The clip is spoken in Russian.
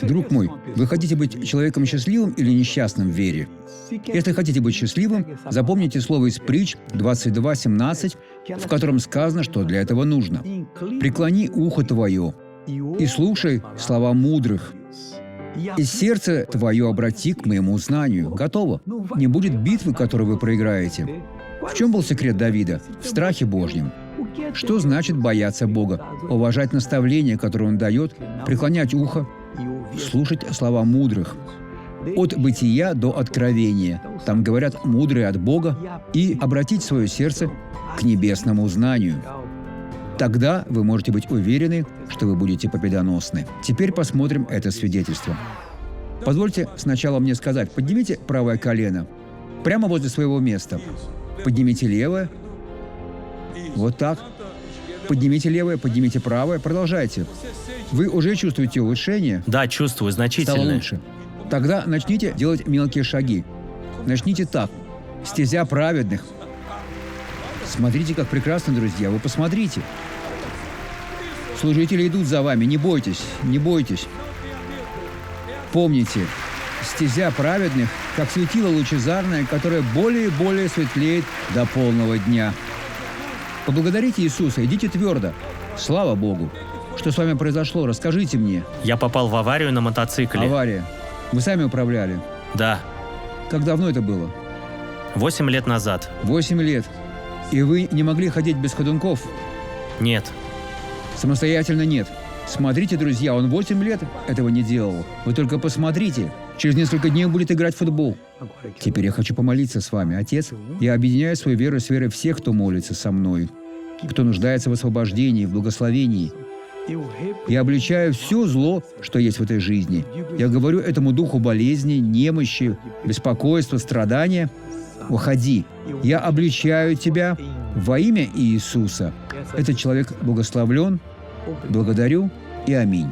Друг мой, вы хотите быть человеком счастливым или несчастным в вере? Если хотите быть счастливым, запомните слово из Притч 22:17, в котором сказано, что для этого нужно. «Преклони ухо твое и слушай слова мудрых, и сердце твое обрати к моему знанию». Готово. Не будет битвы, которую вы проиграете. В чем был секрет Давида? В страхе Божьем. Что значит бояться Бога? Уважать наставления, которые Он дает, преклонять ухо, слушать слова мудрых. От бытия до откровения. Там говорят «мудрые от Бога» и обратить свое сердце к небесному знанию. Тогда вы можете быть уверены, что вы будете победоносны. Теперь посмотрим это свидетельство. Позвольте сначала мне сказать, поднимите правое колено прямо возле своего места. Поднимите левое. Вот так. Поднимите левое, поднимите правое. Продолжайте. Вы уже чувствуете улучшение? Да, чувствую, Стало значительно. лучше. Тогда начните делать мелкие шаги. Начните так. Стезя праведных. Смотрите, как прекрасно, друзья. Вы посмотрите. Служители идут за вами. Не бойтесь, не бойтесь. Помните, стезя праведных, как светило лучезарное, которое более и более светлеет до полного дня. Поблагодарите Иисуса, идите твердо. Слава Богу. Что с вами произошло? Расскажите мне. Я попал в аварию на мотоцикле. Авария. Вы сами управляли? Да, Как давно это было? 8 лет назад. 8 лет. И вы не могли ходить без ходунков? Нет. Самостоятельно нет. Смотрите, друзья, он 8 лет этого не делал. Вы только посмотрите. Через несколько дней он будет играть в футбол. Теперь я хочу помолиться с вами. Отец, я объединяю свою веру с верой всех, кто молится со мной, кто нуждается в освобождении, в благословении. Я обличаю все зло, что есть в этой жизни. Я говорю этому духу болезни, немощи, беспокойства, страдания: уходи. Я обличаю тебя во имя Иисуса. Этот человек благословлен. Благодарю и аминь.